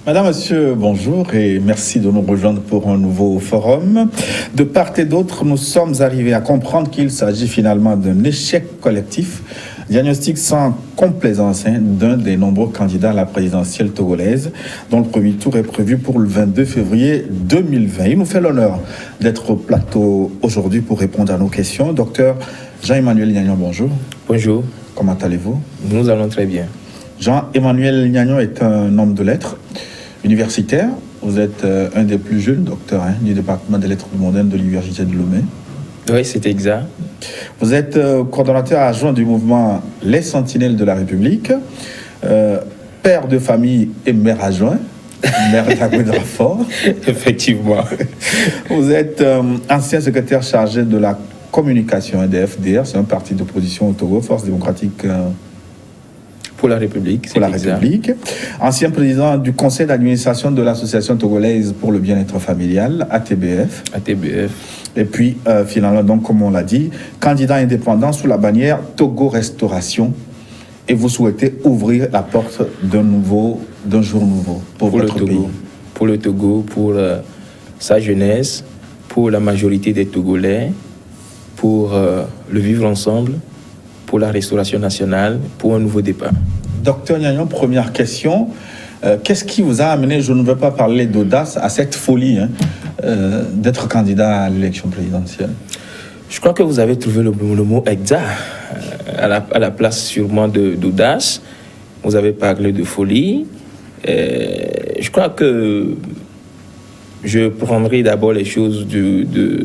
Madame, Monsieur, bonjour et merci de nous rejoindre pour un nouveau forum. De part et d'autre, nous sommes arrivés à comprendre qu'il s'agit finalement d'un échec collectif, diagnostic sans complaisance d'un des nombreux candidats à la présidentielle togolaise, dont le premier tour est prévu pour le 22 février 2020. Il nous fait l'honneur d'être au plateau aujourd'hui pour répondre à nos questions. Docteur Jean-Emmanuel Gnagnon, bonjour. Bonjour. Comment allez-vous? Nous allons très bien. Jean-Emmanuel Gnagnon est un homme de lettres, universitaire. Vous êtes un des plus jeunes docteurs du département des lettres modernes de l'Université de Lomé. Oui, c'est exact. Vous êtes coordonnateur adjoint du mouvement Les Sentinelles de la République, père de famille et maire adjoint, maire d'Aguedrafort. Effectivement. Vous êtes ancien secrétaire chargé de la communication des FDR, c'est un parti d'opposition au Togo, Force démocratique pour la République. Pour la République. Ancien président du conseil d'administration de l'association togolaise pour le bien-être familial, ATBF. Et puis, finalement, donc, comme on l'a dit, candidat indépendant sous la bannière Togo Restauration. Et vous souhaitez ouvrir la porte d'un jour nouveau pour votre Togo, pays. Pour le Togo, pour sa jeunesse, pour la majorité des Togolais, pour le vivre ensemble, pour la restauration nationale, pour un nouveau départ. Docteur Gnagnon, première question. Qu'est-ce qui vous a amené, je ne veux pas parler d'audace, à cette folie d'être candidat à l'élection présidentielle? Je crois que vous avez trouvé le mot exact. À la place sûrement d'audace, vous avez parlé de folie. Je crois que je prendrai d'abord les choses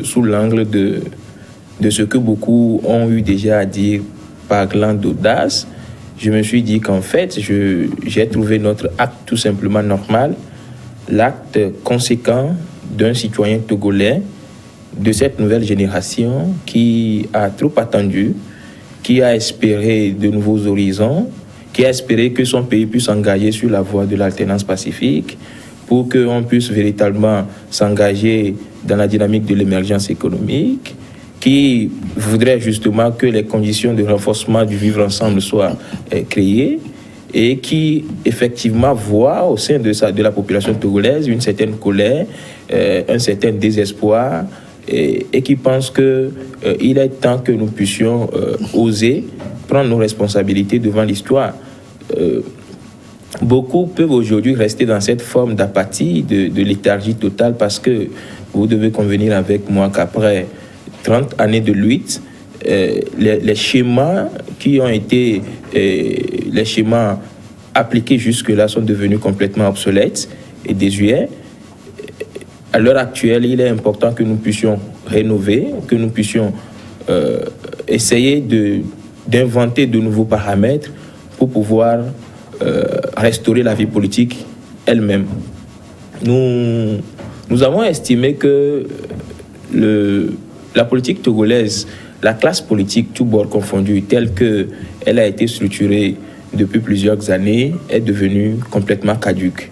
sous l'angle de ce que beaucoup ont eu déjà à dire parlant d'audace. Je me suis dit qu'en fait, j'ai trouvé notre acte tout simplement normal, l'acte conséquent d'un citoyen togolais de cette nouvelle génération qui a trop attendu, qui a espéré de nouveaux horizons, qui a espéré que son pays puisse s'engager sur la voie de l'alternance pacifique pour qu'on puisse véritablement s'engager dans la dynamique de l'émergence économique, qui voudrait justement que les conditions de renforcement du vivre ensemble soient créées et qui effectivement voit au sein de la population togolaise une certaine colère, un certain désespoir et qui pense qu'il est temps que nous puissions oser prendre nos responsabilités devant l'histoire. Beaucoup peuvent aujourd'hui rester dans cette forme d'apathie, de léthargie totale parce que vous devez convenir avec moi qu'après 30 années de lutte, les schémas qui ont été les schémas appliqués jusque-là sont devenus complètement obsolètes et désuets. À l'heure actuelle, il est important que nous puissions rénover, que nous puissions essayer d'inventer de nouveaux paramètres pour pouvoir restaurer la vie politique elle-même. Nous avons estimé que la politique togolaise, la classe politique, tout bord confondu, telle qu'elle a été structurée depuis plusieurs années, est devenue complètement caduque.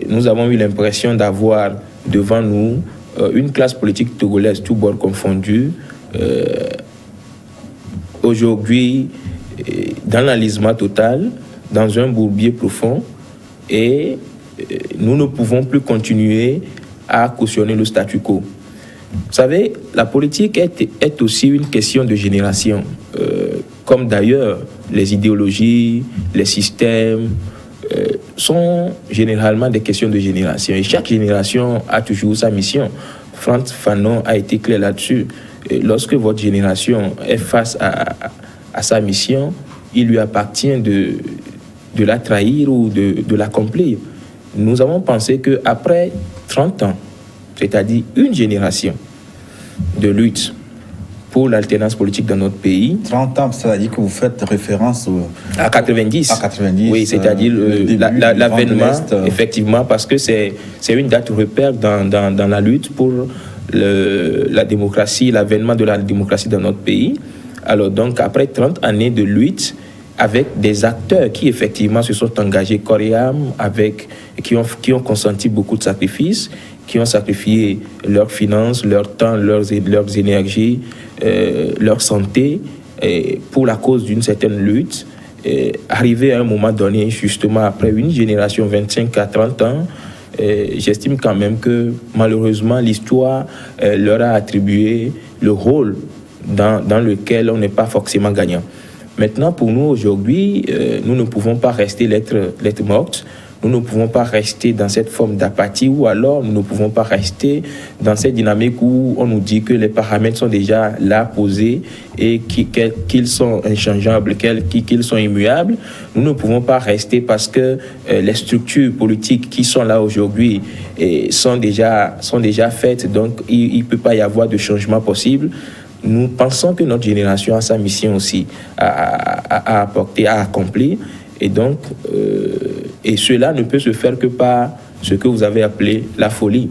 Nous avons eu l'impression d'avoir devant nous une classe politique togolaise, tout bord confondu, aujourd'hui dans l'enlisement total, dans un bourbier profond, et nous ne pouvons plus continuer à cautionner le statu quo. Vous savez, la politique est aussi une question de génération, comme d'ailleurs les idéologies, les systèmes sont généralement des questions de génération. Et chaque génération a toujours sa mission. Frantz Fanon a été clair là-dessus. Et lorsque votre génération est face à sa mission, il lui appartient de la trahir ou de l'accomplir. Nous avons pensé qu'après 30 ans, c'est-à-dire une génération de lutte pour l'alternance politique dans notre pays. 30 ans, c'est-à-dire que vous faites référence à 90. À 90. Oui, c'est-à-dire l'avènement, effectivement, parce que c'est une date repère dans la lutte pour la démocratie, l'avènement de la démocratie dans notre pays. Alors donc, après 30 années de lutte, avec des acteurs qui effectivement se sont engagés corps et âme, qui ont consenti beaucoup de sacrifices, qui ont sacrifié leurs finances, leur temps, leurs énergies, leur santé pour la cause d'une certaine lutte. arrivé à un moment donné, justement après une génération 25 à 30 ans, j'estime quand même que malheureusement l'histoire leur a attribué le rôle dans lequel on n'est pas forcément gagnant. Maintenant, pour nous aujourd'hui, nous ne pouvons pas rester lettre morte. Nous ne pouvons pas rester dans cette forme d'apathie, ou alors nous ne pouvons pas rester dans cette dynamique où on nous dit que les paramètres sont déjà là posés et qu'ils sont inchangeables, qu'ils sont immuables. Nous ne pouvons pas rester parce que les structures politiques qui sont là aujourd'hui sont déjà faites, donc il ne peut pas y avoir de changement possible. Nous pensons que notre génération a sa mission aussi à apporter, à accomplir. Et donc, et cela ne peut se faire que par ce que vous avez appelé la folie.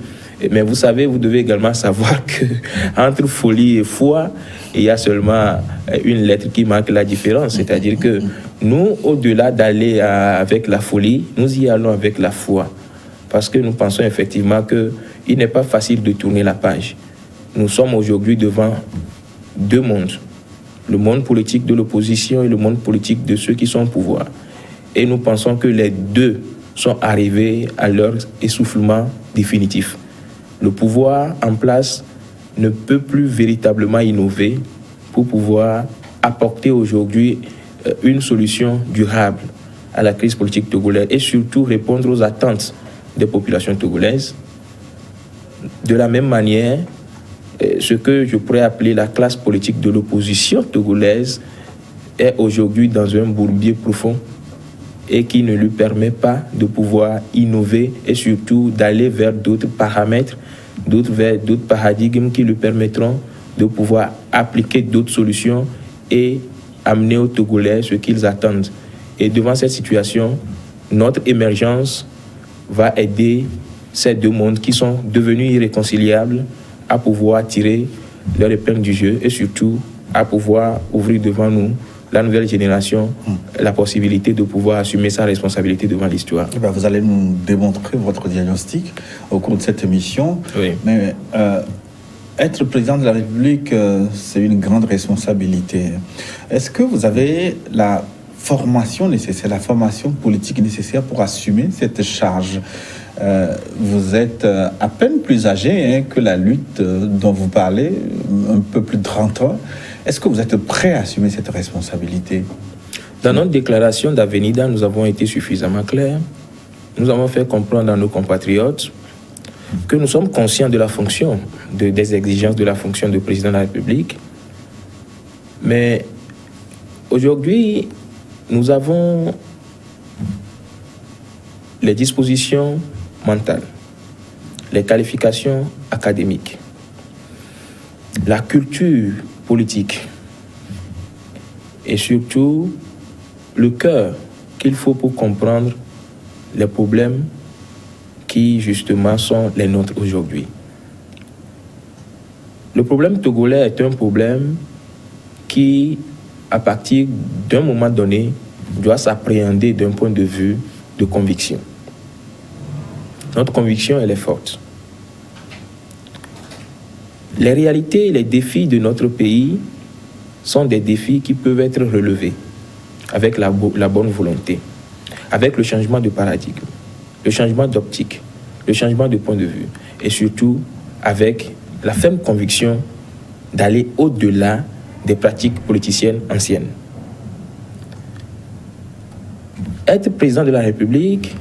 Mais vous savez, vous devez également savoir qu'entre folie et foi, il y a seulement une lettre qui marque la différence. C'est-à-dire que nous, au-delà d'aller avec la folie, nous y allons avec la foi. Parce que nous pensons effectivement qu'il n'est pas facile de tourner la page. Nous sommes aujourd'hui devant deux mondes. Le monde politique de l'opposition et le monde politique de ceux qui sont au pouvoir. Et nous pensons que les deux sont arrivés à leur essoufflement définitif. Le pouvoir en place ne peut plus véritablement innover pour pouvoir apporter aujourd'hui une solution durable à la crise politique togolaise et surtout répondre aux attentes des populations togolaises. De la même manière, ce que je pourrais appeler la classe politique de l'opposition togolaise est aujourd'hui dans un bourbier profond et qui ne lui permet pas de pouvoir innover et surtout d'aller vers d'autres paramètres, vers d'autres paradigmes qui lui permettront de pouvoir appliquer d'autres solutions et amener aux Togolais ce qu'ils attendent. Et devant cette situation, notre émergence va aider ces deux mondes qui sont devenus irréconciliables à pouvoir tirer leur épingle du jeu et surtout à pouvoir ouvrir devant nous, la nouvelle génération, la possibilité de pouvoir assumer sa responsabilité devant l'histoire. Vous allez nous démontrer votre diagnostic au cours de cette émission. Oui. Mais être président de la République, c'est une grande responsabilité. Est-ce que vous avez la formation nécessaire, la formation politique nécessaire pour assumer cette charge? Vous êtes à peine plus âgé que la lutte dont vous parlez, un peu plus de 30 ans. Est-ce que vous êtes prêt à assumer cette responsabilité? Dans notre déclaration d'Avenida, nous avons été suffisamment clairs. Nous avons fait comprendre à nos compatriotes que nous sommes conscients de la fonction, des exigences de la fonction de président de la République. Mais aujourd'hui, nous avons les dispositions mentales, les qualifications académiques, la culture politique et surtout le cœur qu'il faut pour comprendre les problèmes qui justement sont les nôtres aujourd'hui. Le problème togolais est un problème qui, à partir d'un moment donné, doit s'appréhender d'un point de vue de conviction. Notre conviction, elle est forte. Les réalités et les défis de notre pays sont des défis qui peuvent être relevés avec la bonne volonté, avec le changement de paradigme, le changement d'optique, le changement de point de vue et surtout avec la ferme conviction d'aller au-delà des pratiques politiciennes anciennes. Être président de la République,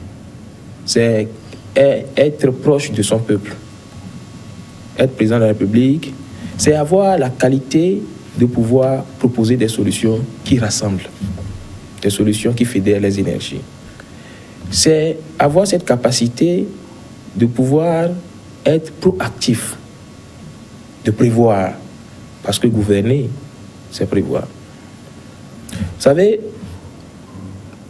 c'est être proche de son peuple. Être président de la République, c'est avoir la qualité de pouvoir proposer des solutions qui rassemblent, des solutions qui fédèrent les énergies. C'est avoir cette capacité de pouvoir être proactif, de prévoir, parce que gouverner, c'est prévoir. Vous savez,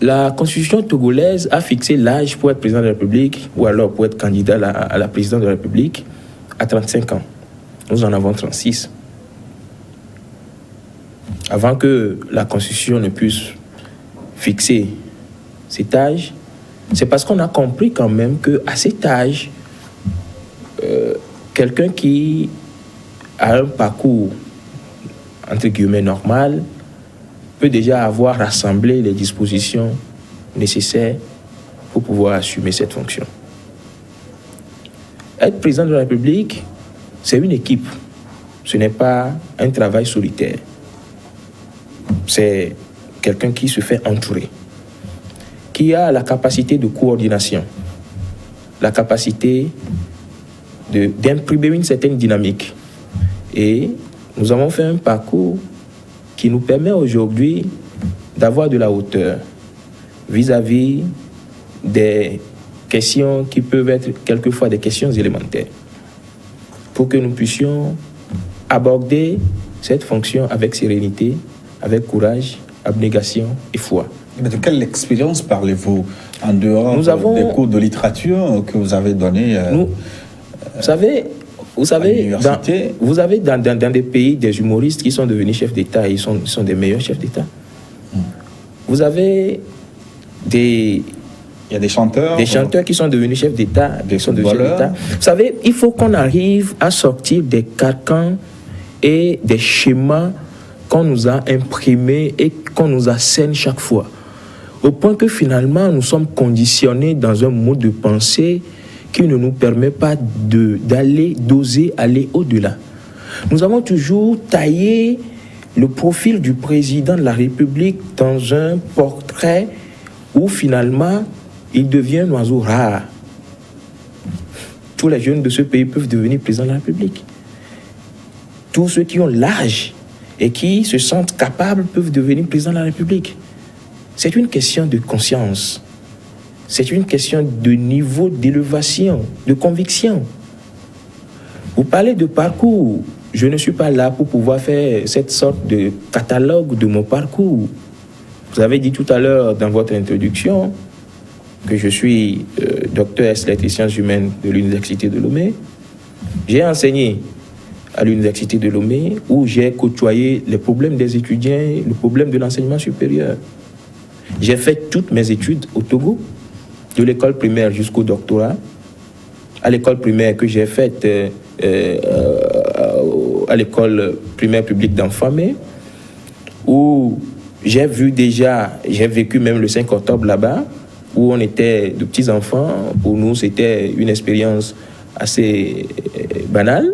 la constitution togolaise a fixé l'âge pour être président de la République, ou alors pour être candidat à la présidence de la République, à 35 ans. Nous en avons 36. Avant que la Constitution ne puisse fixer cet âge, c'est parce qu'on a compris quand même qu'à cet âge, quelqu'un qui a un parcours, entre guillemets, normal, peut déjà avoir rassemblé les dispositions nécessaires pour pouvoir assumer cette fonction. Être président de la République, c'est une équipe. Ce n'est pas un travail solitaire. C'est quelqu'un qui se fait entourer, qui a la capacité de coordination, la capacité d'imprimer une certaine dynamique. Et nous avons fait un parcours qui nous permet aujourd'hui d'avoir de la hauteur vis-à-vis des questions qui peuvent être quelquefois des questions élémentaires, pour que nous puissions aborder cette fonction avec sérénité, avec courage, abnégation et foi. Mais de quelle expérience parlez-vous en dehors des cours de littérature que vous avez donnés vous savez, vous avez dans des pays des humoristes qui sont devenus chefs d'État et ils sont des meilleurs chefs d'État. Vous avez il y a des chanteurs. Des chanteurs qui sont devenus chefs d'État, Vous savez, il faut qu'on arrive à sortir des carcans et des schémas qu'on nous a imprimés et qu'on nous assène chaque fois. Au point que finalement, nous sommes conditionnés dans un mode de pensée qui ne nous permet pas d'oser aller au-delà. Nous avons toujours taillé le profil du président de la République dans un portrait où finalement, il devient un oiseau rare. Tous les jeunes de ce pays peuvent devenir président de la République. Tous ceux qui ont l'âge et qui se sentent capables peuvent devenir président de la République. C'est une question de conscience. C'est une question de niveau d'élévation, de conviction. Vous parlez de parcours. Je ne suis pas là pour pouvoir faire cette sorte de catalogue de mon parcours. Vous avez dit tout à l'heure dans votre introduction que je suis docteur ès lettres et sciences humaines de l'Université de Lomé. J'ai enseigné à l'Université de Lomé où j'ai côtoyé les problèmes des étudiants, le problème de l'enseignement supérieur. J'ai fait toutes mes études au Togo, de l'école primaire jusqu'au doctorat. À l'école primaire que j'ai faite à l'école primaire publique d'Enfamé, où j'ai vécu même le 5 octobre là-bas, où on était de petits enfants. Pour nous, c'était une expérience assez banale.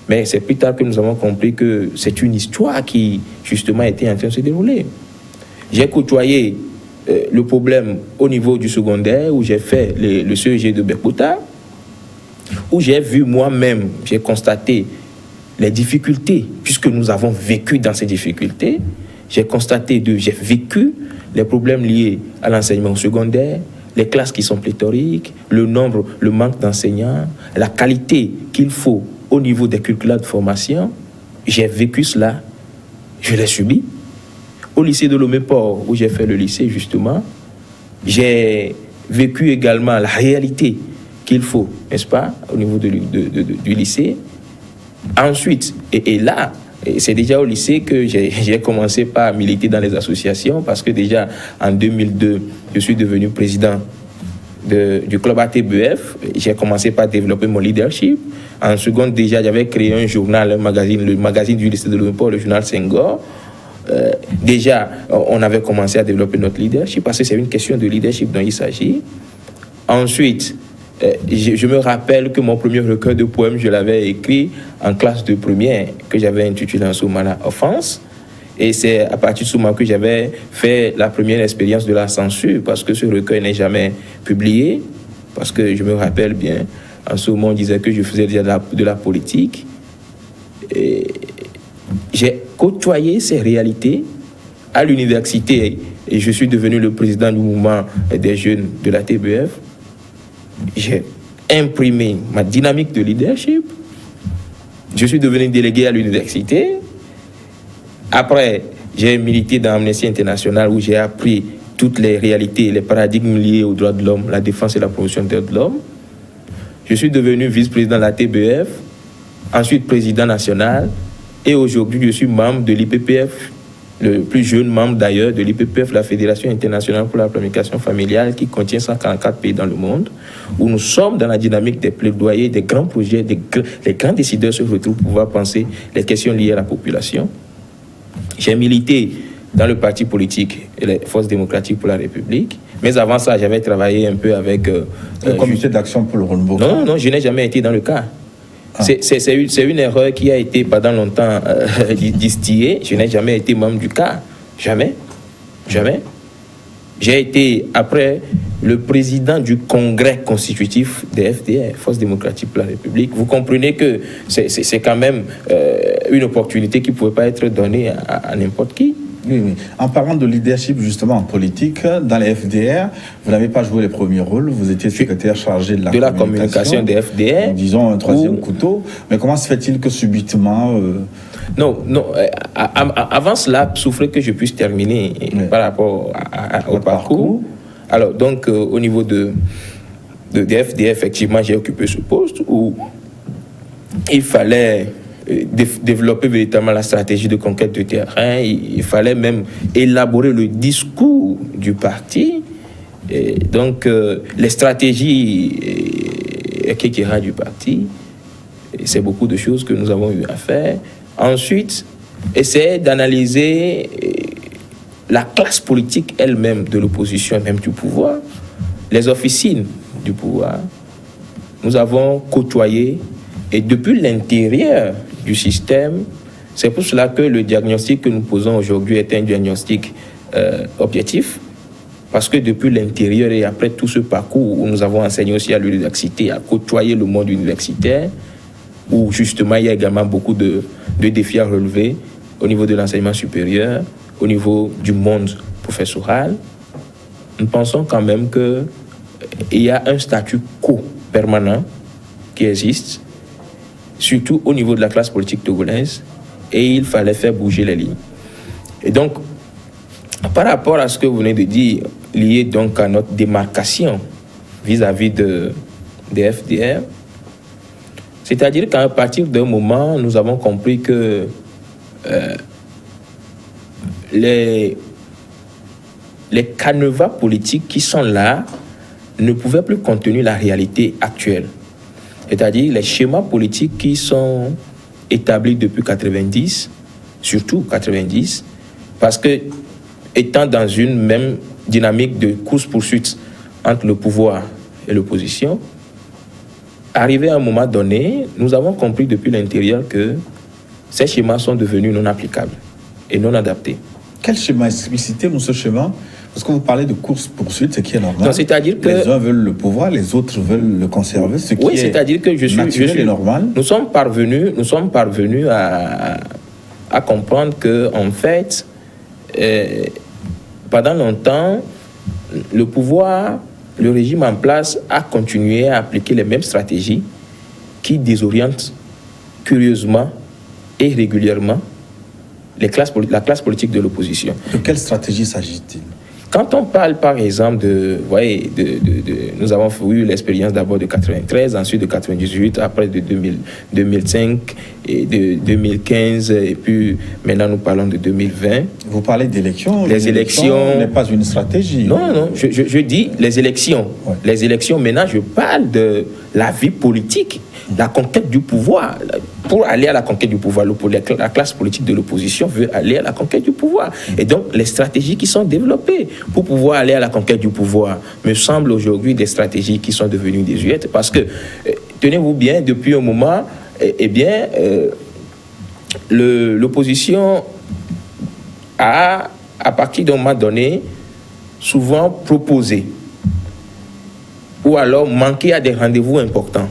Mais c'est plus tard que nous avons compris que c'est une histoire qui, justement, était en train de se dérouler. J'ai côtoyé le problème au niveau du secondaire, où j'ai fait le CEG de Bekota, où j'ai vu moi-même, j'ai constaté les difficultés, puisque nous avons vécu dans ces difficultés. J'ai vécu les problèmes liés à l'enseignement secondaire, les classes qui sont pléthoriques, le manque d'enseignants, la qualité qu'il faut au niveau des curricula de formation. J'ai vécu cela, je l'ai subi. Au lycée de Lomé-Port, où j'ai fait le lycée, justement, j'ai vécu également la réalité qu'il faut, n'est-ce pas, au niveau du lycée. Ensuite, et là, c'est déjà au lycée que j'ai commencé par militer dans les associations, parce que déjà en 2002, je suis devenu président du club ATBF. J'ai commencé par développer mon leadership. En seconde, déjà, j'avais créé un journal, le magazine du lycée de Lomé-Port, le journal Senghor. Déjà, on avait commencé à développer notre leadership, parce que c'est une question de leadership dont il s'agit. Ensuite, je me rappelle que mon premier recueil de poèmes, je l'avais écrit en classe de première, que j'avais intitulé en ce moment-là Offense. Et c'est à partir de ce moment que j'avais fait la première expérience de la censure, parce que ce recueil n'est jamais publié, parce que je me rappelle bien, en ce moment, on disait que je faisais déjà de la politique. Et j'ai côtoyé ces réalités à l'université, et je suis devenu le président du mouvement des jeunes de la TBF. J'ai imprimé ma dynamique de leadership. Je suis devenu délégué à l'université. Après, j'ai milité dans Amnesty International, où j'ai appris toutes les réalités, les paradigmes liés aux droits de l'homme, la défense et la promotion des droits de l'homme. Je suis devenu vice-président de la TBF, ensuite président national, et aujourd'hui je suis membre de l'IPPF, le plus jeune membre d'ailleurs de l'IPPF, la Fédération internationale pour la planification familiale, qui contient 144 pays dans le monde, où nous sommes dans la dynamique des plaidoyers, des grands projets, les grands décideurs se retrouvent pour pouvoir penser les questions liées à la population. J'ai milité dans le parti politique et les forces démocratiques pour la République. Mais avant ça, j'avais travaillé un peu avec... le comité d'action pour le renouveau. Non, je n'ai jamais été dans le cas. C'est une erreur qui a été pendant longtemps distillée. Je n'ai jamais été membre du cas. Jamais. J'ai été, après, le président du congrès constitutif des FDR, Force démocratique pour la République. Vous comprenez que c'est quand même une opportunité qui ne pouvait pas être donnée à n'importe qui. Oui. En parlant de leadership justement en politique, dans les FDR, vous n'avez pas joué les premiers rôles, vous étiez secrétaire chargé de la communication des FDR. Disons un troisième couteau. Mais comment se fait-il que subitement... Non. Avant cela, souffrez que je puisse terminer par rapport au parcours. Alors, donc, au niveau de FDR, effectivement, j'ai occupé ce poste où il fallait développer véritablement la stratégie de conquête de terrain. Il fallait même élaborer le discours du parti. Et donc, les stratégies du parti, c'est beaucoup de choses que nous avons eu à faire. Ensuite, essayer d'analyser la classe politique elle-même de l'opposition et même du pouvoir, les officines du pouvoir. Nous avons côtoyé, et depuis l'intérieur du système, c'est pour cela que le diagnostic que nous posons aujourd'hui est un diagnostic objectif, parce que depuis l'intérieur et après tout ce parcours où nous avons enseigné aussi à l'université, à côtoyer le monde universitaire, où justement il y a également beaucoup de défis à relever au niveau de l'enseignement supérieur, au niveau du monde professoral, nous pensons quand même qu'il y a un statu quo permanent qui existe, surtout au niveau de la classe politique togolaise, et il fallait faire bouger les lignes. Et donc, par rapport à ce que vous venez de dire, lié donc à notre démarcation vis-à-vis des FDR, c'est-à-dire qu'à partir d'un moment, nous avons compris que les canevas politiques qui sont là ne pouvaient plus contenir la réalité actuelle. C'est-à-dire les schémas politiques qui sont établis depuis 90, surtout 90, parce que étant dans une même dynamique de course-poursuite entre le pouvoir et l'opposition, arrivé à un moment donné, nous avons compris depuis l'intérieur que ces schémas sont devenus non applicables et non adaptés. Quel schéma? Explicitez-nous ce schéma. Parce que vous parlez de course-poursuite, ce qui est normal. C'est-à-dire que les uns veulent le pouvoir, les autres veulent le conserver, ce qui est c'est-à-dire que je suis normal. Nous sommes parvenus à comprendre que, en fait, pendant longtemps, le pouvoir, le régime en place a continué à appliquer les mêmes stratégies qui désorientent curieusement et régulièrement la classe politique de l'opposition. De quelle stratégie s'agit-il? Quand on parle, par exemple, nous avons eu l'expérience d'abord de 93, ensuite de 98, après de 2005 et de 2015, et puis maintenant nous parlons de 2020. Vous parlez d'élections. Les élections n'est pas une stratégie. Non, je dis les élections. Ouais. Les élections, maintenant je parle de la vie politique, la conquête du pouvoir. Pour aller à la conquête du pouvoir, la classe politique de l'opposition veut aller à la conquête du pouvoir. Et donc, les stratégies qui sont développées pour pouvoir aller à la conquête du pouvoir me semblent aujourd'hui des stratégies qui sont devenues désuètes parce que, tenez-vous bien, depuis un moment, l'opposition a, à partir d'un moment donné, souvent proposé ou alors manqué à des rendez-vous importants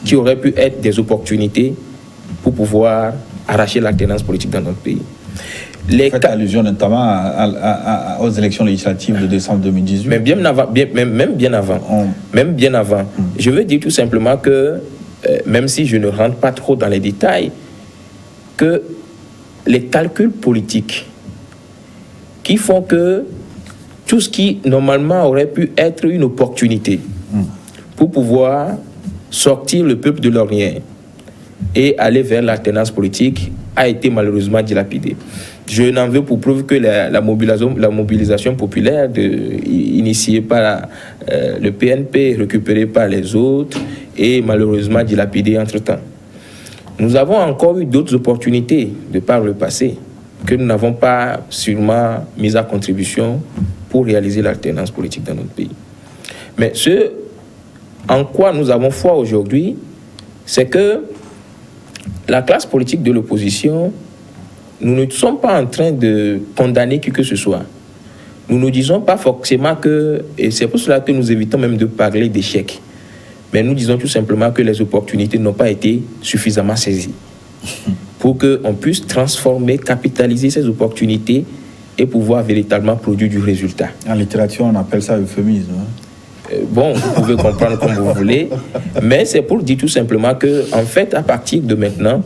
qui auraient pu être des opportunités pour pouvoir arracher l'alternance politique dans notre pays. Vous faites allusion notamment aux élections législatives de décembre 2018. Mais même bien avant. Je veux dire tout simplement que, même si je ne rentre pas trop dans les détails, que les calculs politiques qui font que tout ce qui, normalement, aurait pu être une opportunité pour pouvoir sortir le peuple de l'ornière et aller vers l'alternance politique a été malheureusement dilapidé. Je n'en veux pour preuve que la mobilisation populaire initiée par le PNP, récupérée par les autres et malheureusement dilapidée entre-temps. Nous avons encore eu d'autres opportunités de par le passé que nous n'avons pas sûrement mis à contribution pour réaliser l'alternance politique dans notre pays. Mais ce en quoi nous avons foi aujourd'hui, c'est que la classe politique de l'opposition, nous ne sommes pas en train de condamner qui que ce soit. Nous ne disons pas forcément que, et c'est pour cela que nous évitons même de parler d'échec, mais nous disons tout simplement que les opportunités n'ont pas été suffisamment saisies pour qu'on puisse transformer, capitaliser ces opportunités et pouvoir véritablement produire du résultat. En littérature, on appelle ça euphémisme. Bon, vous pouvez comprendre comme vous voulez, mais c'est pour dire tout simplement que, en fait, à partir de maintenant,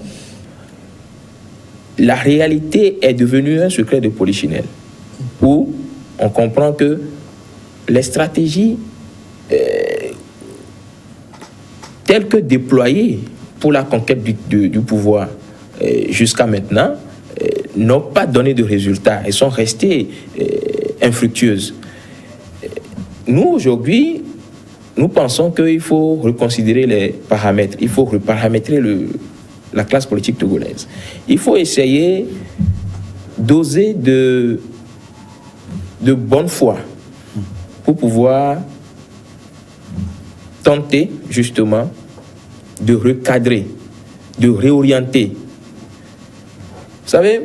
la réalité est devenue un secret de polichinelle, où on comprend que les stratégies telles que déployées pour la conquête du pouvoir jusqu'à maintenant n'ont pas donné de résultats et sont restées infructueuses. Nous, aujourd'hui, nous pensons qu'il faut reconsidérer les paramètres, il faut reparamétrer la classe politique togolaise. Il faut essayer d'oser de bonne foi pour pouvoir tenter justement de recadrer, de réorienter. Vous savez,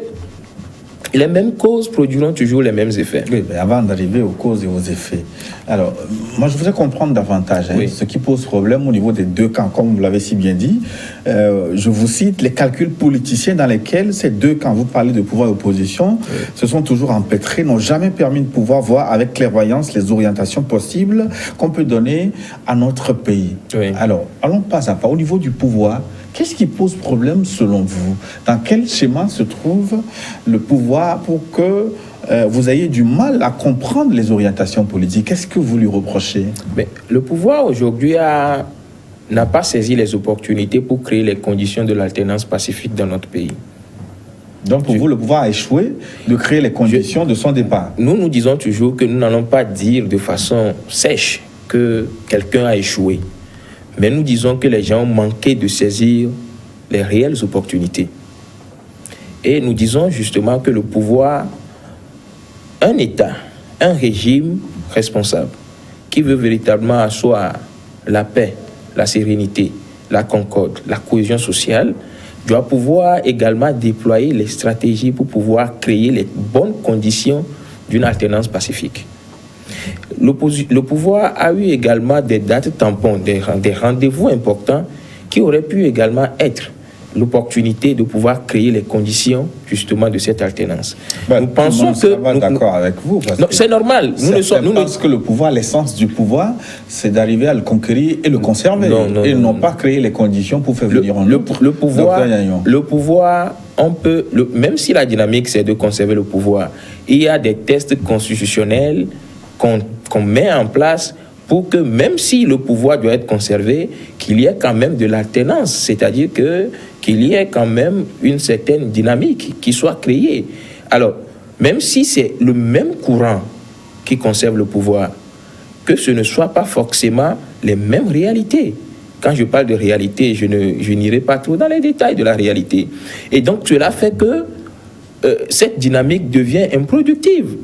les mêmes causes produiront toujours les mêmes effets. Oui, mais avant d'arriver aux causes et aux effets, alors, moi je voudrais comprendre davantage Oui. ce qui pose problème au niveau des deux camps, comme vous l'avez si bien dit. Je vous cite les calculs politiciens dans lesquels ces deux camps, vous parlez de pouvoir et opposition, se sont toujours empêtrés, n'ont jamais permis de pouvoir voir avec clairvoyance les orientations possibles qu'on peut donner à notre pays. Oui. Alors, allons pas à pas. Au niveau du pouvoir, qu'est-ce qui pose problème selon vous? Dans quel schéma se trouve le pouvoir pour que vous ayez du mal à comprendre les orientations politiques? Qu'est-ce que vous lui reprochez? Mais le pouvoir aujourd'hui n'a pas saisi les opportunités pour créer les conditions de l'alternance pacifique dans notre pays. Donc pour vous, le pouvoir a échoué de créer les conditions de son départ. Nous disons toujours que nous n'allons pas dire de façon sèche que quelqu'un a échoué. Mais nous disons que les gens ont manqué de saisir les réelles opportunités. Et nous disons justement que le pouvoir, un État, un régime responsable, qui veut véritablement asseoir la paix, la sérénité, la concorde, la cohésion sociale, doit pouvoir également déployer les stratégies pour pouvoir créer les bonnes conditions d'une alternance pacifique. Le pouvoir a eu également des dates tampons, des rendez-vous importants qui auraient pu également être l'opportunité de pouvoir créer les conditions justement de cette alternance. Nous pensons que d'accord avec vous. Non, c'est normal. Nous pensons que le pouvoir, l'essence du pouvoir, c'est d'arriver à le conquérir et le conserver. Et non pas créer les conditions pour faire venir en autre. Le pouvoir, on peut, même si la dynamique c'est de conserver le pouvoir, il y a des tests constitutionnels qu'on met en place pour que même si le pouvoir doit être conservé, qu'il y ait quand même de l'alternance, c'est-à-dire qu'il y ait quand même une certaine dynamique qui soit créée. Alors, même si c'est le même courant qui conserve le pouvoir, que ce ne soit pas forcément les mêmes réalités. Quand je parle de réalité, je n'irai pas trop dans les détails de la réalité. Et donc, cela fait que cette dynamique devient improductive.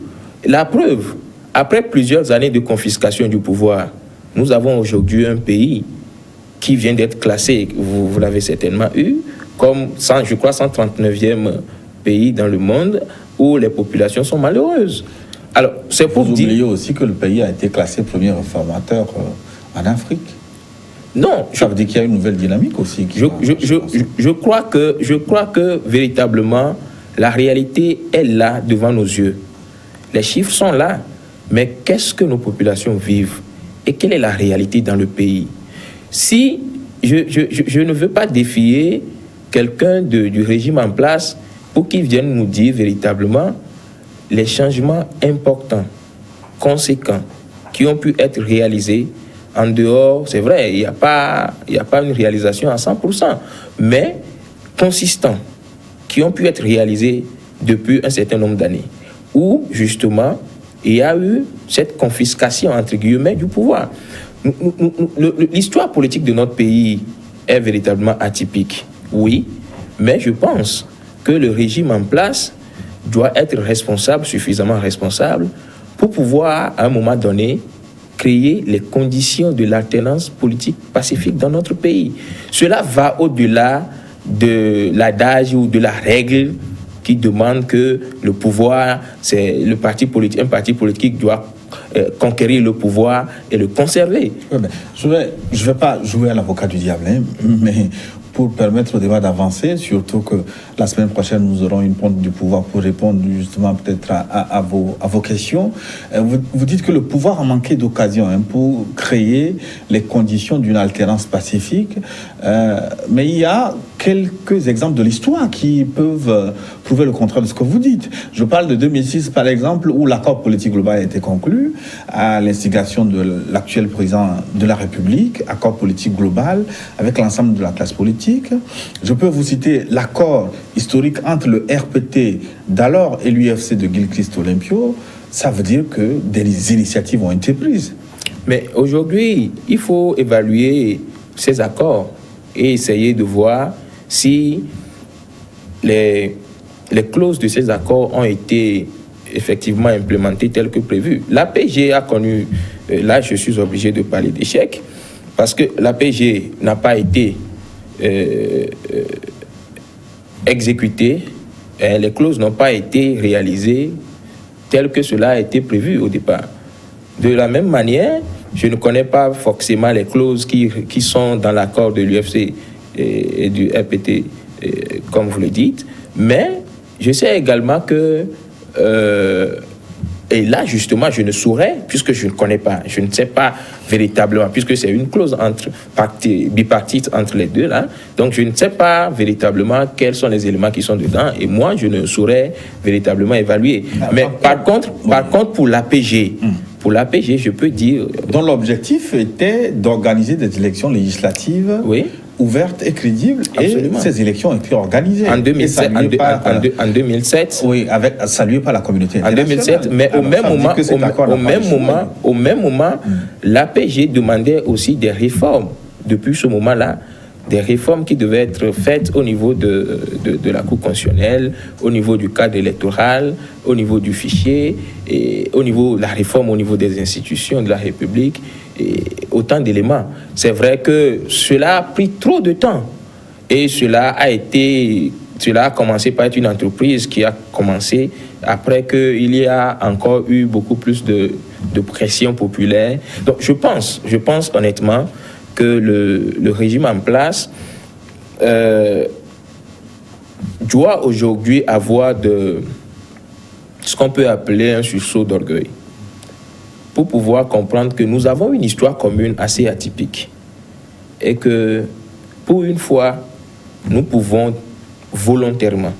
La preuve, après plusieurs années de confiscation du pouvoir, nous avons aujourd'hui un pays qui vient d'être classé, vous l'avez certainement eu, comme, je crois, 139e pays dans le monde où les populations sont malheureuses. Alors, c'est pour vous oubliez aussi que le pays a été classé premier réformateur en Afrique. Non. Ça veut dire qu'il y a une nouvelle dynamique aussi. Je crois que véritablement, la réalité est là devant nos yeux. Les chiffres sont là. Mais qu'est-ce que nos populations vivent et quelle est la réalité dans le pays? Si je ne veux pas défier quelqu'un du régime en place pour qu'il vienne nous dire véritablement les changements importants, conséquents, qui ont pu être réalisés en dehors, c'est vrai, il n'y a pas une réalisation à 100%, mais consistants, qui ont pu être réalisés depuis un certain nombre d'années, où justement il y a eu cette confiscation, entre guillemets, du pouvoir. L'histoire politique de notre pays est véritablement atypique, oui, mais je pense que le régime en place doit être responsable, suffisamment responsable, pour pouvoir, à un moment donné, créer les conditions de l'alternance politique pacifique dans notre pays. Cela va au-delà de l'adage ou de la règle qui demande que le pouvoir, c'est le parti politique, un parti politique doit conquérir le pouvoir et le conserver. Oui, je vais pas jouer à l'avocat du diable, hein, mais pour permettre au débat d'avancer, surtout que la semaine prochaine, nous aurons une ponte du pouvoir pour répondre justement peut-être à vos questions. Vous dites que le pouvoir a manqué d'occasion pour créer les conditions d'une alternance pacifique, mais il y a quelques exemples de l'histoire qui peuvent prouver le contraire de ce que vous dites. Je parle de 2006, par exemple, où l'accord politique global a été conclu à l'instigation de l'actuel président de la République, accord politique global avec l'ensemble de la classe politique. Je peux vous citer l'accord historique entre le RPT d'alors et l'UFC de Gilchrist Olympio. Ça veut dire que des initiatives ont été prises. Mais aujourd'hui, il faut évaluer ces accords et essayer de voir si les clauses de ces accords ont été effectivement implémentées telles que prévues. L'APG a connu, là je suis obligé de parler d'échec, parce que l'APG n'a pas été exécutée, les clauses n'ont pas été réalisées telles que cela a été prévu au départ. De la même manière, je ne connais pas forcément les clauses qui sont dans l'accord de l'UFC et du RPT, comme vous le dites, mais je sais également que, et là justement je ne saurais, puisque je ne connais pas, je ne sais pas véritablement, puisque c'est une clause bipartite entre les deux, là, donc je ne sais pas véritablement quels sont les éléments qui sont dedans, et moi je ne saurais véritablement évaluer. Mais par contre, pour l'APG, je peux dire... dont l'objectif était d'organiser des élections législatives ouvertes et crédibles. Absolument. Et ces élections ont été organisées. En 2007. Oui, saluées par la communauté internationale. En 2007, mais au même moment, l'APG demandait aussi des réformes. Depuis ce moment-là, des réformes qui devaient être faites au niveau de la Cour constitutionnelle, au niveau du cadre électoral, au niveau du fichier, et au niveau de la réforme au niveau des institutions de la République, et autant d'éléments. C'est vrai que cela a pris trop de temps, et cela a commencé par être une entreprise qui a commencé après qu'il y a encore eu beaucoup plus de pression populaire. Donc je pense honnêtement que le régime en place doit aujourd'hui avoir ce qu'on peut appeler un sursaut d'orgueil, pour pouvoir comprendre que nous avons une histoire commune assez atypique et que, pour une fois, nous pouvons volontairement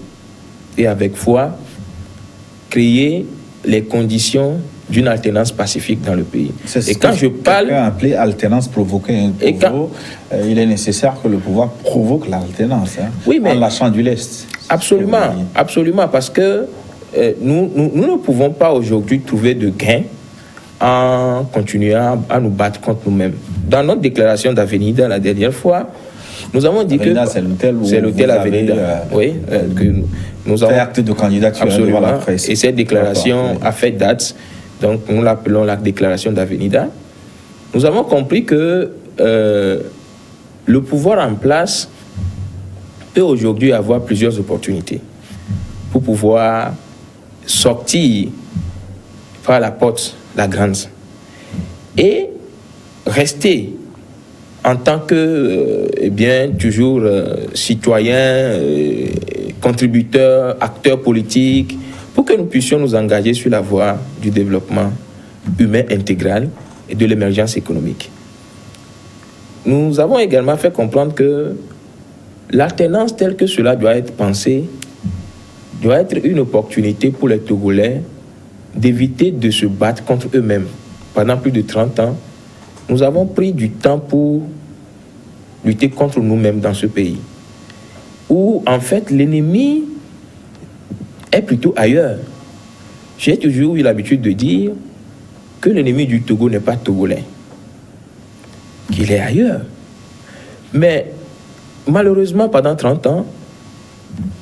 et avec foi créer les conditions d'une alternance pacifique dans le pays. Et quand je parle... appelé alternance provoquée, il est nécessaire que le pouvoir provoque l'alternance, en lâchant du lest. Absolument, parce que nous ne pouvons pas aujourd'hui trouver de gain en continuant à nous battre contre nous-mêmes. Dans notre déclaration d'Avenida la dernière fois, nous avons dit Avenida, c'est l'hôtel Avenida. Que nous avons acte de candidature devant la presse. Et cette déclaration a fait date. Donc nous l'appelons la déclaration d'Avenida. Nous avons compris que le pouvoir en place peut aujourd'hui avoir plusieurs opportunités pour pouvoir sortir par la porte, la grande, et rester en tant que, toujours citoyen, contributeur, acteur politique, pour que nous puissions nous engager sur la voie du développement humain intégral et de l'émergence économique. Nous avons également fait comprendre que l'alternance telle que cela doit être pensé doit être une opportunité pour les Togolais d'éviter de se battre contre eux-mêmes. Pendant plus de 30 ans, nous avons pris du temps pour lutter contre nous-mêmes dans ce pays, où en fait l'ennemi est plutôt ailleurs. J'ai toujours eu l'habitude de dire que l'ennemi du Togo n'est pas togolais, qu'il est ailleurs. Mais malheureusement, pendant 30 ans,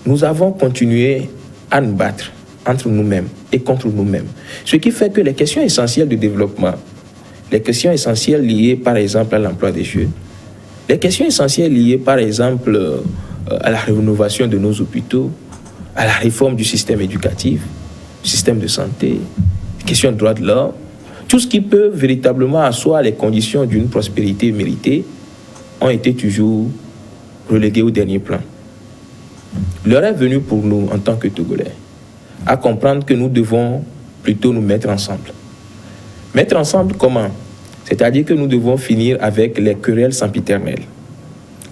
nous avons continué à nous battre. entre nous-mêmes et contre nous-mêmes. Ce qui fait que les questions essentielles de développement, les questions essentielles liées par exemple à l'emploi des jeunes, les questions essentielles liées par exemple à la rénovation de nos hôpitaux, à la réforme du système éducatif, du système de santé, les questions de droits de l'homme, tout ce qui peut véritablement asseoir les conditions d'une prospérité méritée ont été toujours relégués au dernier plan. L'heure est venue pour nous, en tant que Togolais, à comprendre que nous devons plutôt nous mettre ensemble. Mettre ensemble comment? C'est-à-dire que nous devons finir avec les querelles sempiternelles,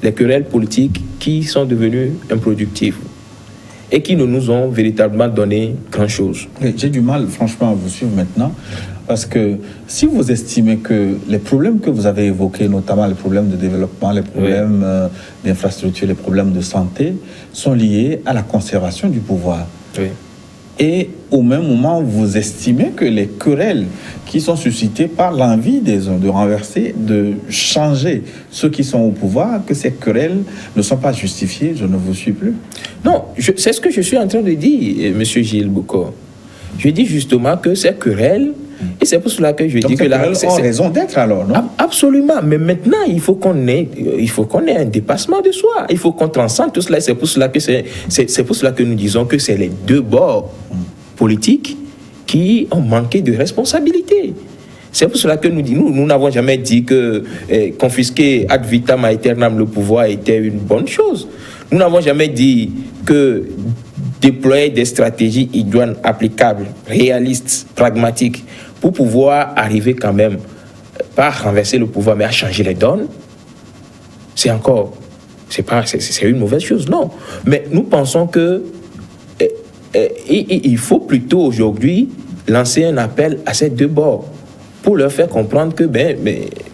les querelles politiques qui sont devenues improductives et qui ne nous ont véritablement donné grand-chose. J'ai du mal, franchement, à vous suivre maintenant, parce que si vous estimez que les problèmes que vous avez évoqués, notamment les problèmes de développement, les problèmes d'infrastructure, les problèmes de santé, sont liés à la conservation du pouvoir. Oui. Et au même moment, vous estimez que les querelles qui sont suscitées par l'envie des uns de renverser, de changer ceux qui sont au pouvoir, que ces querelles ne sont pas justifiées, je ne vous suis plus. Non, c'est ce que je suis en train de dire, M. Gilles Bokor. Je dis justement que ces querelles, et c'est pour cela que je dis que la ont raison d'être alors, non? Absolument, mais maintenant il faut qu'on ait un dépassement de soi. Il faut qu'on transcende tout cela. C'est pour cela que nous disons que c'est les deux bords politiques qui ont manqué de responsabilité. C'est pour cela que nous n'avons jamais dit que confisquer ad vitam aeternam le pouvoir était une bonne chose. Nous n'avons jamais dit que déployer des stratégies idoines, applicables, réalistes, pragmatiques, pour pouvoir arriver quand même, pas à renverser le pouvoir, mais à changer les donnes, c'est une mauvaise chose, non. Mais nous pensons que il faut plutôt aujourd'hui lancer un appel à ces deux bords pour leur faire comprendre que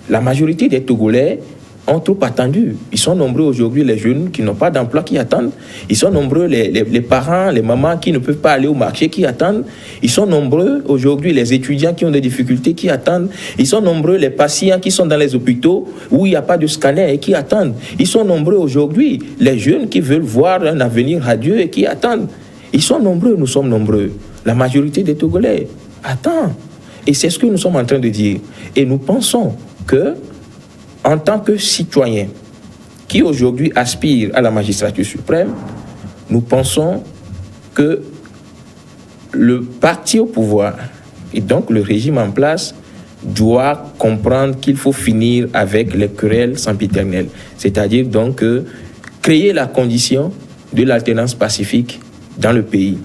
la majorité des Togolais ont trop attendu. Ils sont nombreux aujourd'hui, les jeunes qui n'ont pas d'emploi, qui attendent. Ils sont nombreux, les parents, les mamans qui ne peuvent pas aller au marché, qui attendent. Ils sont nombreux aujourd'hui, les étudiants qui ont des difficultés, qui attendent. Ils sont nombreux, les patients qui sont dans les hôpitaux où il n'y a pas de scanner et qui attendent. Ils sont nombreux aujourd'hui, les jeunes qui veulent voir un avenir radieux et qui attendent. Ils sont nombreux, nous sommes nombreux. La majorité des Togolais attendent. Et c'est ce que nous sommes en train de dire. Et nous pensons que en tant que citoyens qui aujourd'hui aspirent à la magistrature suprême, nous pensons que le parti au pouvoir et donc le régime en place doit comprendre qu'il faut finir avec les querelles sempiternelles. C'est-à-dire donc créer la condition de l'alternance pacifique dans le pays.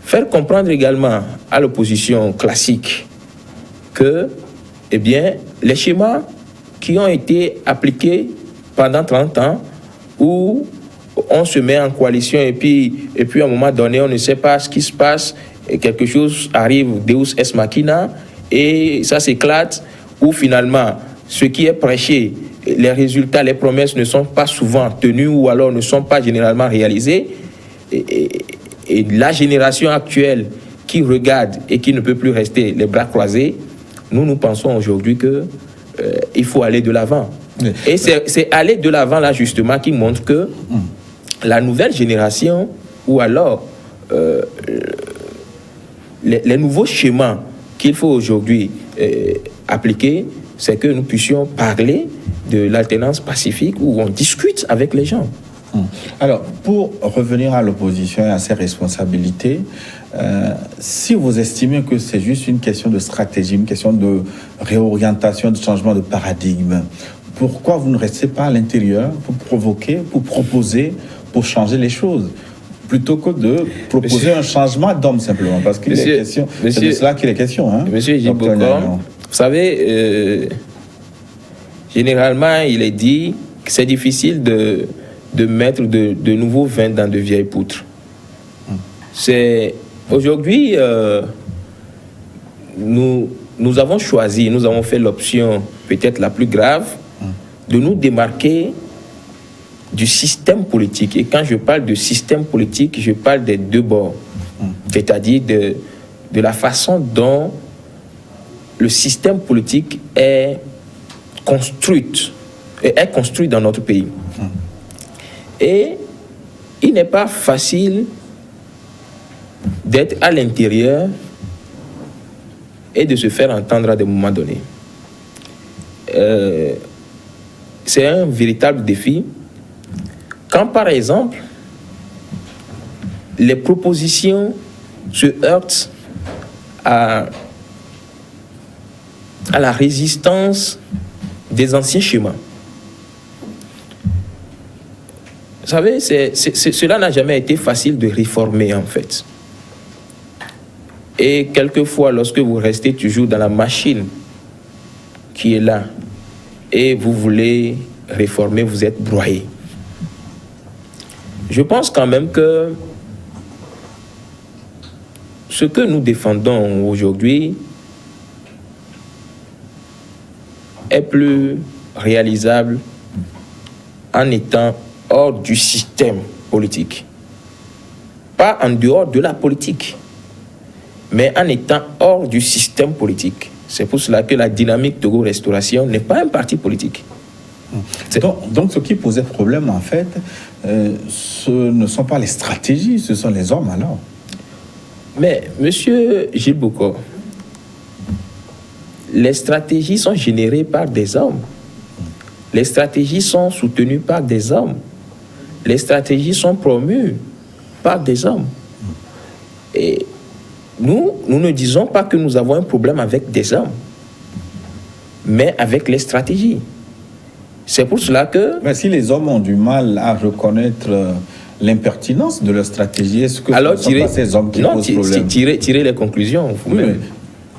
Faire comprendre également à l'opposition classique que, les schémas qui ont été appliqués pendant 30 ans, où on se met en coalition et puis à un moment donné, on ne sait pas ce qui se passe, et quelque chose arrive, Deus ex machina, et ça s'éclate, où finalement, ce qui est prêché, les résultats, les promesses ne sont pas souvent tenues ou alors ne sont pas généralement réalisées. Et la génération actuelle qui regarde et qui ne peut plus rester les bras croisés, nous pensons aujourd'hui que il faut aller de l'avant. Oui. Et c'est aller de l'avant là justement qui montre que la nouvelle génération ou alors les nouveaux schémas qu'il faut aujourd'hui appliquer, c'est que nous puissions parler de l'alternance pacifique où on discute avec les gens. Alors, pour revenir à l'opposition et à ses responsabilités, si vous estimez que c'est juste une question de stratégie, une question de réorientation, de changement de paradigme, pourquoi vous ne restez pas à l'intérieur pour provoquer, pour proposer, pour changer les choses, plutôt que de proposer un changement d'homme simplement? Parce qu'il est question, c'est de cela qu'il est question. Hein, Monsieur Gilles Bokor, vous savez, généralement, il est dit que c'est difficile de mettre de nouveaux vins dans de vieilles poutres. C'est aujourd'hui, nous avons choisi, nous avons fait l'option peut-être la plus grave de nous démarquer du système politique. Et quand je parle de système politique, je parle des deux bords, c'est-à-dire de la façon dont le système politique est construit dans notre pays. Et il n'est pas facile d'être à l'intérieur et de se faire entendre à des moments donnés. C'est un véritable défi. Quand, par exemple, les propositions se heurtent à la résistance des anciens schémas. Vous savez, cela n'a jamais été facile de réformer, en fait. Et quelquefois, lorsque vous restez toujours dans la machine qui est là, et vous voulez réformer, vous êtes broyé. Je pense quand même que ce que nous défendons aujourd'hui est plus réalisable en étant hors du système politique. Pas en dehors de la politique, mais en étant hors du système politique. C'est pour cela que la dynamique Togo Restauration n'est pas un parti politique. Donc ce qui posait problème, en fait, ce ne sont pas les stratégies, ce sont les hommes, alors. Mais, monsieur Gilles Bokor, les stratégies sont générées par des hommes. Les stratégies sont soutenues par des hommes. Les stratégies sont promues par des hommes. Et nous ne disons pas que nous avons un problème avec des hommes, mais avec les stratégies. C'est pour cela que... Mais si les hommes ont du mal à reconnaître l'impertinence de leur stratégie, est-ce que alors, ce ne sont pas ces hommes qui posent problème? Tirez les conclusions vous-même. Oui,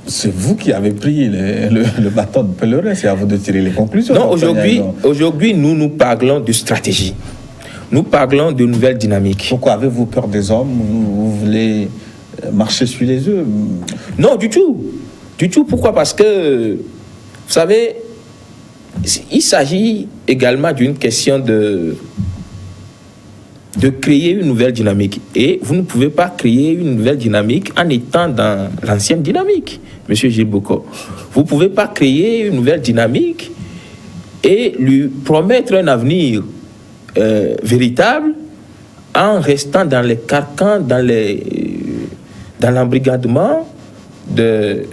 c'est vous qui avez pris le bâton de pèlerin, c'est à vous de tirer les conclusions. Non, aujourd'hui, nous parlons de stratégie. Nous parlons de nouvelles dynamiques. Pourquoi avez-vous peur des hommes? Vous voulez marcher sur les œufs? Non, du tout. Du tout. Pourquoi? Parce que, vous savez, il s'agit également d'une question de créer une nouvelle dynamique. Et vous ne pouvez pas créer une nouvelle dynamique en étant dans l'ancienne dynamique, monsieur Gilles Bokor. Vous ne pouvez pas créer une nouvelle dynamique et lui promettre un avenir véritable en restant dans les carcans, dans l'embrigadement de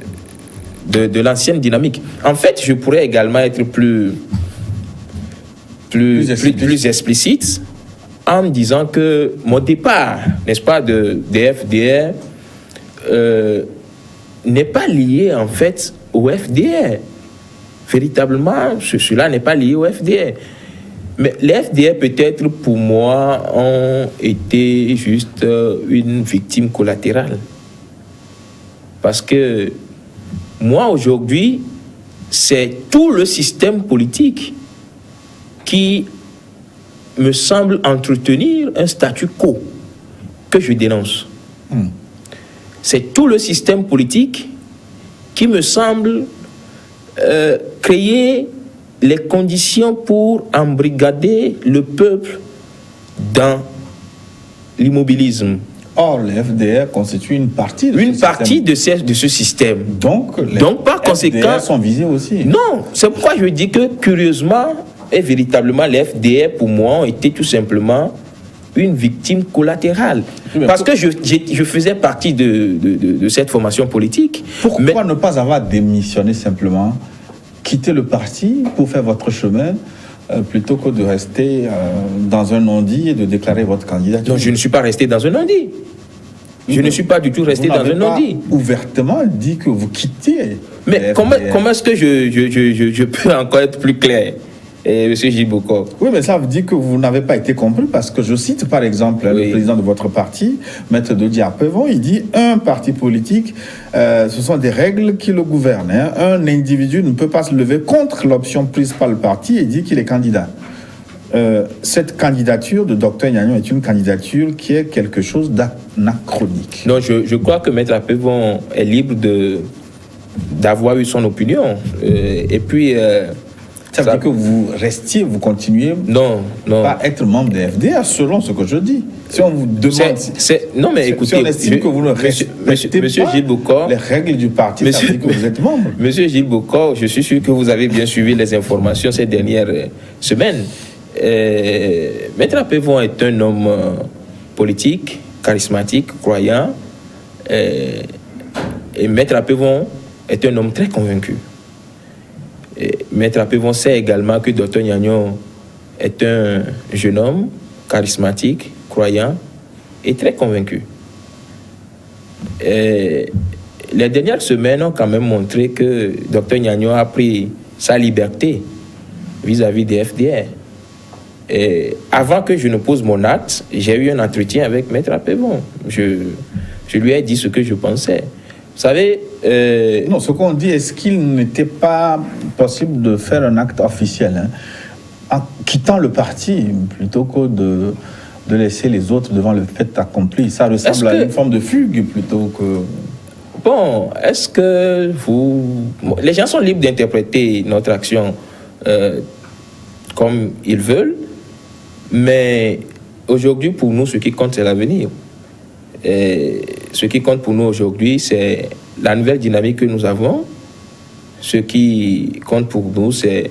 l'ancienne dynamique. En fait, je pourrais également être plus explicite en disant que mon départ, n'est-ce pas, des FDR n'est pas lié en fait au FDR. Véritablement, cela n'est pas lié au FDR. Mais les FDR, peut-être pour moi, ont été juste une victime collatérale. Parce que moi, aujourd'hui, c'est tout le système politique qui me semble entretenir un statu quo que je dénonce. C'est tout le système politique qui me semble créer les conditions pour embrigader le peuple dans l'immobilisme. Or, le FDR constitue une partie de ce système. Donc, par conséquent, FDR sont visés aussi. Non, c'est pourquoi je dis que, curieusement et véritablement, les FDR, pour moi, ont été tout simplement une victime collatérale. Oui, parce que je faisais partie de cette formation politique. Pourquoi ne pas avoir démissionné simplement, quitter le parti pour faire votre chemin plutôt que de rester dans un non-dit et de déclarer votre candidature? Non, je ne suis pas resté dans un non-dit. Je ne suis pas du tout resté dans un non-dit. Ouvertement dit que vous quittez. Mais comment est-ce que je peux encore être plus clair, monsieur Gilles Bokor? Oui, mais ça veut dire que vous n'avez pas été compris, parce que je cite par exemple le président de votre parti, Maître Dodi Apevon, il dit un parti politique, ce sont des règles qui le gouvernent. Hein. Un individu ne peut pas se lever contre l'option prise par le parti et dire qu'il est candidat. Cette candidature de Dr Gnagnon est une candidature qui est quelque chose d'anachronique. Non, je crois que Maître Apevon est libre d'avoir eu son opinion. Et puis... ça veut dire que vous restiez, vous continuez pas être membre des FDR, selon ce que je dis. Si on vous demande... non, mais écoutez... Si on estime que vous ne respectez pas Gilles Bokor, les règles du parti, ça veut dire que vous êtes membre. Monsieur Gilles Bokor, je suis sûr que vous avez bien suivi les informations ces dernières semaines. Maître Apevon est un homme politique, charismatique, croyant, et Maître Apevon est un homme très convaincu. Et Maître Apevon sait également que Dr Gnagnon est un jeune homme charismatique, croyant et très convaincu. Et les dernières semaines ont quand même montré que Dr Gnagnon a pris sa liberté vis-à-vis des FDR. Et avant que je ne pose mon acte, j'ai eu un entretien avec Maître Apevon. Je lui ai dit ce que je pensais. Vous savez... Non, ce qu'on dit, est-ce qu'il n'était pas possible de faire un acte officiel, en quittant le parti, plutôt que de laisser les autres devant le fait accompli? Ça ressemble à une forme de fugue, plutôt que... Bon, est-ce que les gens sont libres d'interpréter notre action comme ils veulent, mais aujourd'hui, pour nous, ce qui compte, c'est l'avenir. Et ce qui compte pour nous aujourd'hui, c'est la nouvelle dynamique que nous avons. Ce qui compte pour nous, c'est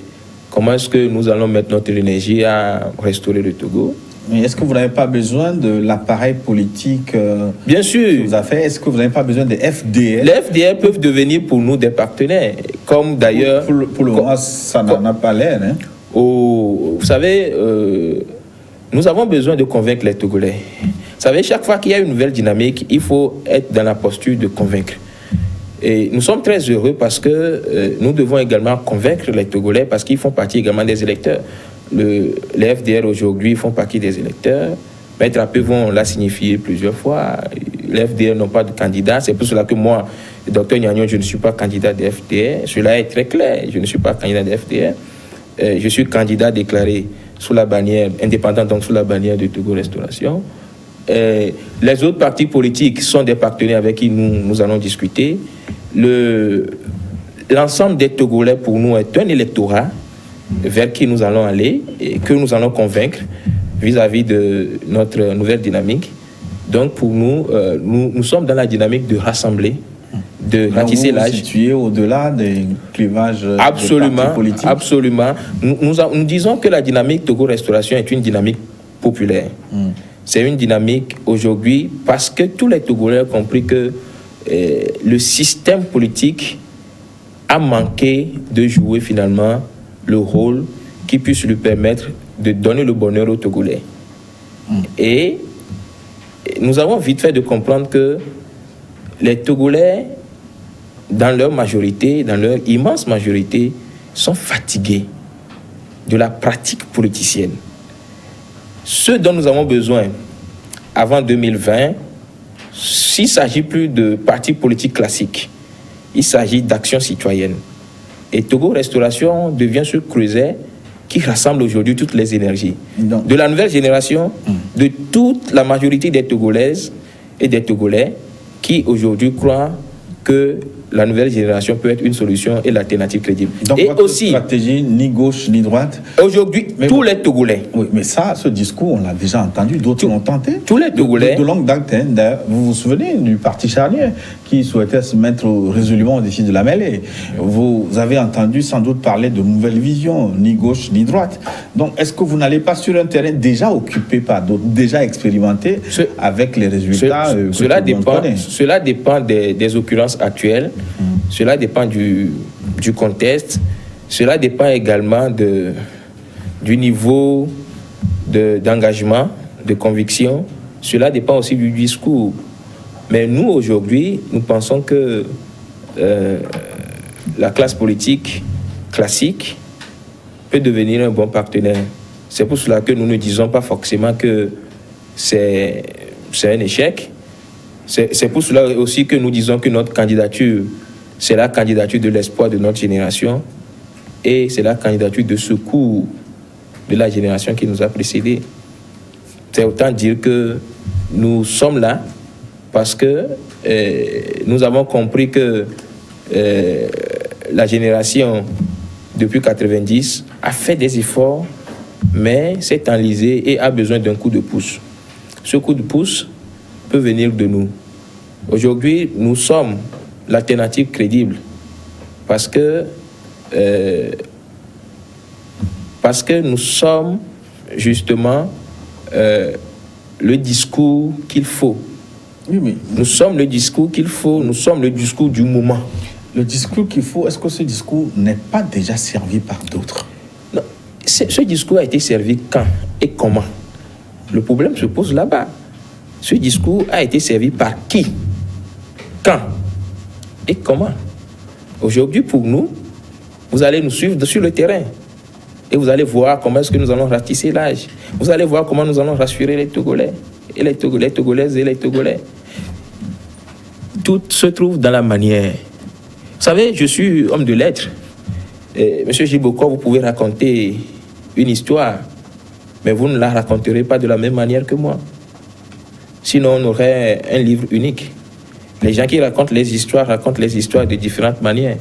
comment est-ce que nous allons mettre notre énergie à restaurer le Togo. Mais est-ce que vous n'avez pas besoin de l'appareil politique Bien sûr. Que vous avez fait? Est-ce que vous n'avez pas besoin des FDR? Les FDR peuvent devenir pour nous des partenaires, comme d'ailleurs... Pour le moment, ça n'en a pas l'air. Vous savez, nous avons besoin de convaincre les Togolais. Vous savez, chaque fois qu'il y a une nouvelle dynamique, il faut être dans la posture de convaincre. Et nous sommes très heureux parce que nous devons également convaincre les Togolais parce qu'ils font partie également des électeurs. Les FDR aujourd'hui font partie des électeurs. Maître Apevon l'a signifié plusieurs fois. Les FDR n'ont pas de candidat. C'est pour cela que moi, Dr Gnagnon, je ne suis pas candidat des FDR. Cela est très clair. Je ne suis pas candidat des FDR. Je suis candidat déclaré sous la bannière, indépendant donc sous la bannière de Togo Restauration. Les autres partis politiques sont des partenaires avec qui nous allons discuter. L'ensemble des Togolais, pour nous, est un électorat vers qui nous allons aller et que nous allons convaincre vis-à-vis de notre nouvelle dynamique. Donc, pour nous, nous sommes dans la dynamique de rassembler, de ratisser l'âge. Vous vous situez au-delà des clivages absolument, des partis politiques. Absolument. Nous disons que la dynamique Togo Restauration est une dynamique populaire. C'est une dynamique aujourd'hui parce que tous les Togolais ont compris que le système politique a manqué de jouer finalement le rôle qui puisse lui permettre de donner le bonheur aux Togolais. Et nous avons vite fait de comprendre que les Togolais, dans leur majorité, dans leur immense majorité, sont fatigués de la pratique politicienne. Ce dont nous avons besoin avant 2020, s'il ne s'agit plus de partis politiques classiques, il s'agit d'actions citoyennes. Et Togo Restauration devient ce creuset qui rassemble aujourd'hui toutes les énergies. Non. De la nouvelle génération, de toute la majorité des Togolaises et des Togolais qui aujourd'hui croient que la nouvelle génération peut être une solution et l'alternative crédible. Donc, et votre aussi, stratégie, ni gauche ni droite. Aujourd'hui, tous les Togolais. Oui, mais ça, ce discours, on l'a déjà entendu, d'autres l'ont tenté. Tous les Togolais. De longue date, d'ailleurs, vous vous souvenez du parti charnière qui souhaitait se mettre résolument au défi de la mêlée. Vous avez entendu sans doute parler de nouvelles visions, ni gauche ni droite. Donc, est-ce que vous n'allez pas sur un terrain déjà occupé par d'autres, déjà expérimenté avec les résultats que cela tout le monde connaît? Cela dépend des occurrences actuelles. Cela dépend du contexte. Cela dépend également du niveau d'engagement, de conviction. Cela dépend aussi du discours. Mais nous, aujourd'hui, nous pensons que la classe politique classique peut devenir un bon partenaire. C'est pour cela que nous ne disons pas forcément que c'est un échec. C'est pour cela aussi que nous disons que notre candidature, c'est la candidature de l'espoir de notre génération et c'est la candidature de secours de la génération qui nous a précédés. C'est autant dire que nous sommes là parce que nous avons compris que la génération, depuis 90, a fait des efforts, mais s'est enlisée et a besoin d'un coup de pouce. Ce coup de pouce peut venir de nous. Aujourd'hui, nous sommes l'alternative crédible parce que nous sommes justement le discours qu'il faut Oui, mais Nous sommes le discours qu'il faut, nous sommes le discours du moment. le discours qu'il faut, est-ce que ce discours n'est pas déjà servi par d'autres? Non, ce discours a été servi quand et comment? Le problème se pose là-bas. Ce discours a été servi par qui? Quand et comment? Aujourd'hui, pour nous, vous allez nous suivre sur le terrain et vous allez voir comment est-ce que nous allons ratisser l'âge. Vous allez voir comment nous allons rassurer les Togolais et les Togolaises et les Togolais. Tout se trouve dans la manière. Vous savez, je suis homme de lettres. Monsieur Djiboko, vous pouvez raconter une histoire, mais vous ne la raconterez pas de la même manière que moi. Sinon, on aurait un livre unique. Les gens qui racontent les histoires de différentes manières.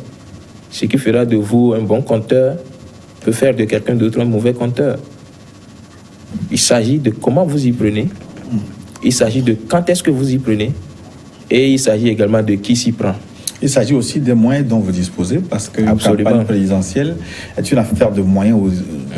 Ce qui fera de vous un bon conteur peut faire de quelqu'un d'autre un mauvais conteur. Il s'agit de comment vous y prenez, il s'agit de quand est-ce que vous y prenez, et il s'agit également de qui s'y prend. Il s'agit aussi des moyens dont vous disposez, parce que la Absolument. campagne présidentielle est une affaire de moyens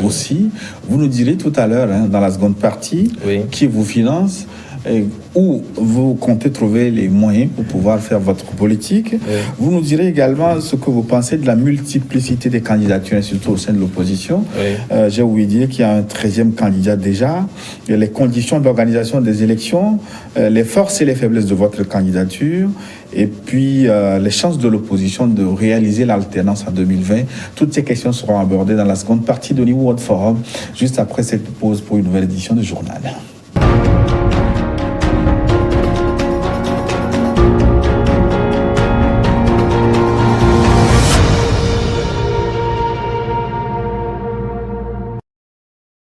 aussi. Vous nous direz tout à l'heure, dans la seconde partie, Oui. qui vous finance, et où vous comptez trouver les moyens pour pouvoir faire votre politique. Vous nous direz également ce que vous pensez de la multiplicité des candidatures, et surtout au sein de l'opposition. Oui. J'ai oublié de dire qu'il y a un 13e candidat déjà, et les conditions d'organisation des élections, les forces et les faiblesses de votre candidature, et puis les chances de l'opposition de réaliser l'alternance en 2020. Toutes ces questions seront abordées dans la seconde partie de New World Forum, juste après cette pause pour une nouvelle édition du journal.